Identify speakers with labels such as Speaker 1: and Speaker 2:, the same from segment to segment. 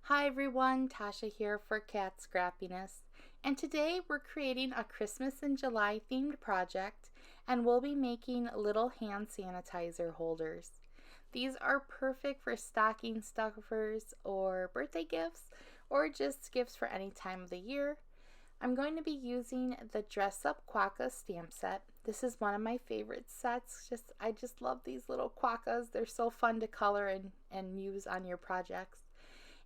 Speaker 1: Hi everyone, Tasha here for Cat Scrappiness, and today we're creating a Christmas in July themed project, and we'll be making little hand sanitizer holders. These are perfect for stocking stuffers or birthday gifts, or just gifts for any time of the year. I'm going to be using the Dress Up Quokka stamp set. This is one of my favorite sets. I just love these little quokkas. They're so fun to color and use on your projects.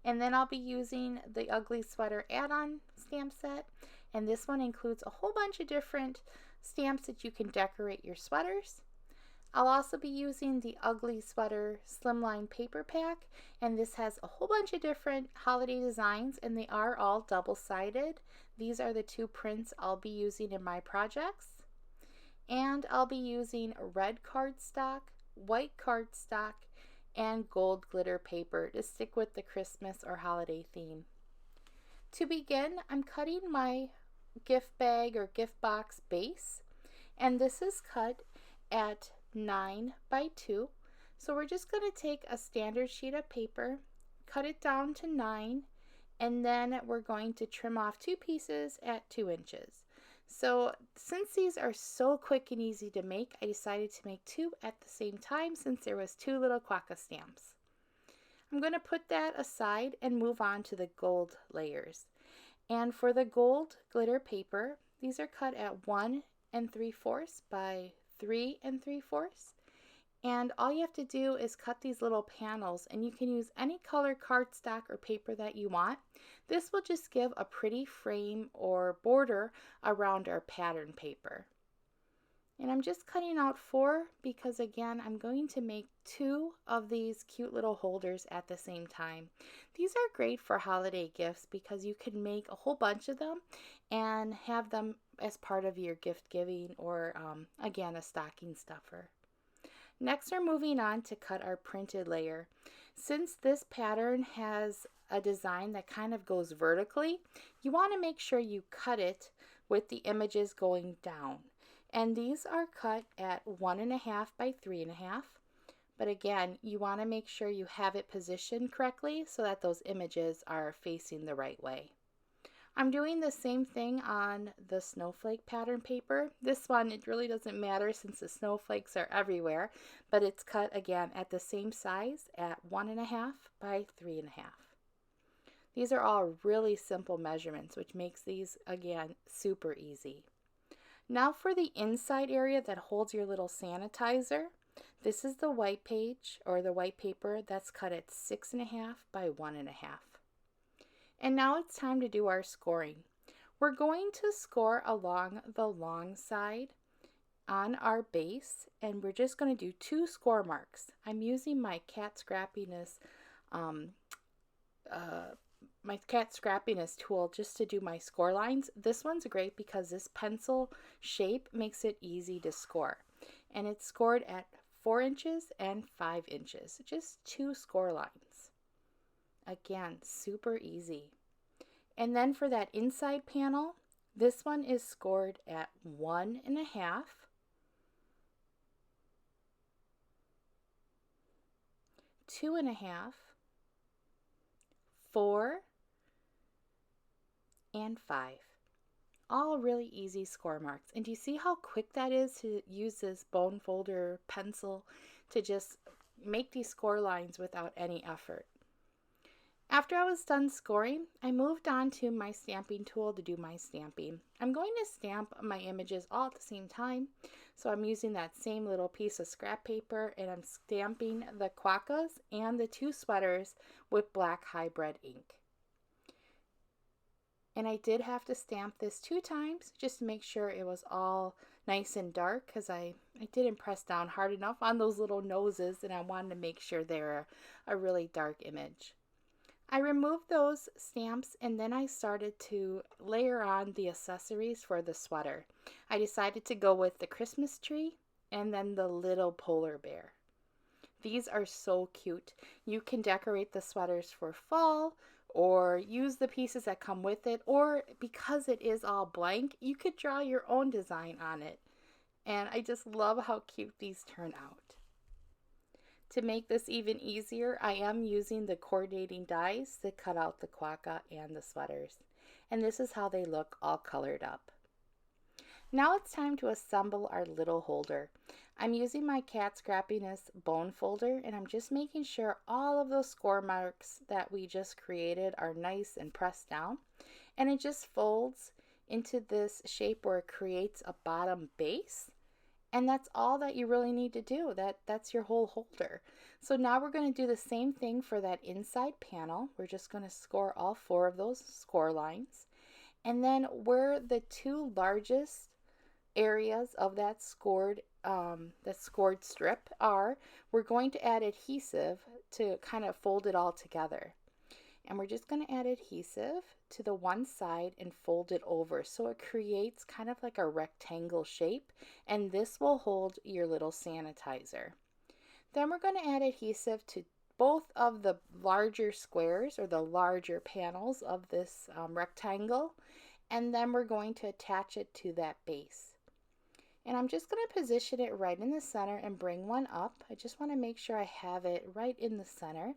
Speaker 1: And then I'll be using the Ugly Sweater add-on stamp set. And this one includes a whole bunch of different stamps that you can decorate your sweaters. I'll also be using the Ugly Sweater Slimline Paper Pack, and this has a whole bunch of different holiday designs, and they are all double-sided. These are the two prints I'll be using in my projects. And I'll be using red cardstock, white cardstock, and gold glitter paper to stick with the Christmas or holiday theme. To begin, I'm cutting my gift bag or gift box base, and this is cut at 9 by 2. So we're just going to take a standard sheet of paper, cut it down to 9, and then we're going to trim off two pieces at 2 inches. So since these are so quick and easy to make, I decided to make two at the same time since there was two little Quokka stamps. I'm going to put that aside and move on to the gold layers. And for the gold glitter paper, these are cut at 1 3/4 by 3 3/4. And all you have to do is cut these little panels, and you can use any color cardstock or paper that you want. This will just give a pretty frame or border around our pattern paper. And I'm just cutting out 4 because again, I'm going to make 2 of these cute little holders at the same time. These are great for holiday gifts because you can make a whole bunch of them and have them as part of your gift giving or again, a stocking stuffer. Next, we're moving on to cut our printed layer. Since this pattern has a design that kind of goes vertically, you want to make sure you cut it with the images going down. And these are cut at 1 1/2 by 3 1/2. But again, you want to make sure you have it positioned correctly so that those images are facing the right way. I'm doing the same thing on the snowflake pattern paper. This one, it really doesn't matter since the snowflakes are everywhere, but it's cut again at the same size at 1 1/2 by 3 1/2. These are all really simple measurements, which makes these, again, super easy. Now for the inside area that holds your little sanitizer, this is the white page or the white paper that's cut at 6 1/2 by 1 1/2. And now it's time to do our scoring. We're going to score along the long side on our base, and we're just going to do 2 score marks. I'm using my Cat Scrappiness tool just to do my score lines. This one's great because this pencil shape makes it easy to score. And it's scored at 4 inches and 5 inches, just 2 score lines. Again, super easy. And then for that inside panel, this one is scored at 1 1/2, 2 1/2, 4, and 5. All really easy score marks. And do you see how quick that is to use this bone folder pencil to just make these score lines without any effort? After I was done scoring, I moved on to my stamping tool to do my stamping. I'm going to stamp my images all at the same time. So I'm using that same little piece of scrap paper, and I'm stamping the quokkas and the 2 sweaters with black hybrid ink. And I did have to stamp this 2 times just to make sure it was all nice and dark because I didn't press down hard enough on those little noses, and I wanted to make sure they're a really dark image. I removed those stamps, and then I started to layer on the accessories for the sweater. I decided to go with the Christmas tree and then the little polar bear. These are so cute. You can decorate the sweaters for fall or use the pieces that come with it, or because it is all blank, you could draw your own design on it. And I just love how cute these turn out. To make this even easier, I am using the coordinating dies to cut out the quokka and the sweaters. And this is how they look all colored up. Now it's time to assemble our little holder. I'm using my Cat Scrappiness bone folder, and I'm just making sure all of those score marks that we just created are nice and pressed down. And it just folds into this shape where it creates a bottom base. And that's all that you really need to do. That's your whole holder. So now we're going to do the same thing for that inside panel. We're just going to score all 4 of those score lines. And then where the 2 largest areas of that scored strip are, we're going to add adhesive to kind of fold it all together. And we're just going to add adhesive to the one side and fold it over so it creates kind of like a rectangle shape, and this will hold your little sanitizer. Then we're going to add adhesive to both of the larger squares or the larger panels of this rectangle, and then we're going to attach it to that base. And I'm just going to position it right in the center and bring one up. I just want to make sure I have it right in the center,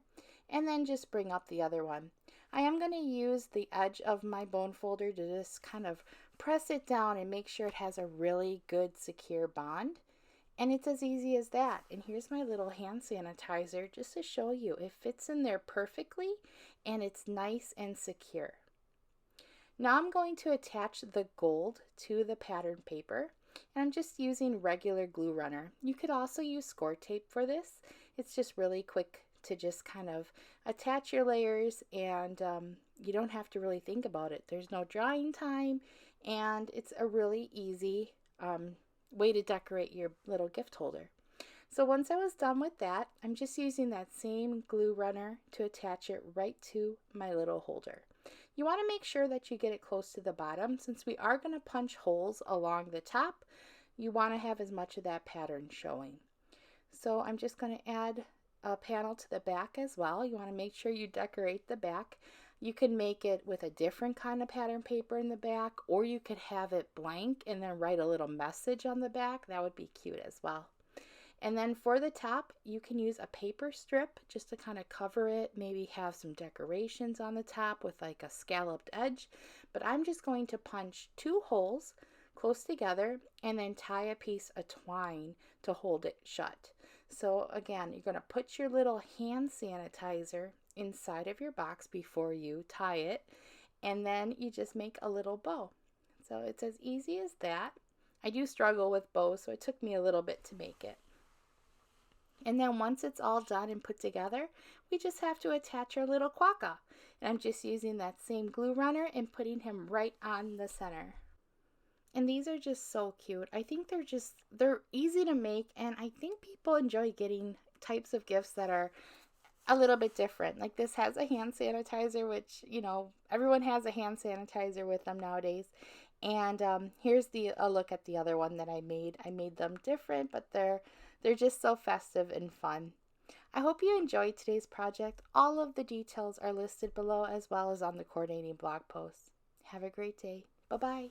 Speaker 1: and then just bring up the other one. I am going to use the edge of my bone folder to just kind of press it down and make sure it has a really good secure bond. And it's as easy as that. And here's my little hand sanitizer just to show you. It fits in there perfectly and it's nice and secure. Now I'm going to attach the gold to the pattern paper. And I'm just using regular glue runner. You could also use score tape for this. It's just really quick to just kind of attach your layers, and you don't have to really think about it. There's no drying time, and it's a really easy way to decorate your little gift holder. So once I was done with that, I'm just using that same glue runner to attach it right to my little holder. You want to make sure that you get it close to the bottom. Since we are going to punch holes along the top, you want to have as much of that pattern showing. So I'm just going to add a panel to the back as well. You want to make sure you decorate the back. You can make it with a different kind of pattern paper in the back, or you could have it blank and then write a little message on the back. That would be cute as well. And then for the top, you can use a paper strip just to kind of cover it, maybe have some decorations on the top with like a scalloped edge. But I'm just going to punch 2 holes close together and then tie a piece of twine to hold it shut. So again, you're going to put your little hand sanitizer inside of your box before you tie it, and then you just make a little bow. So it's as easy as that. I do struggle with bows, so it took me a little bit to make it. And then once it's all done and put together, we just have to attach our little quokka. And I'm just using that same glue runner and putting him right on the center. And these are just so cute. I think they're easy to make, and I think people enjoy getting types of gifts that are a little bit different. Like this has a hand sanitizer, which, you know, everyone has a hand sanitizer with them nowadays. And here's a look at the other one that I made. I made them different, but they're just so festive and fun. I hope you enjoyed today's project. All of the details are listed below as well as on the coordinating blog post. Have a great day. Bye-bye.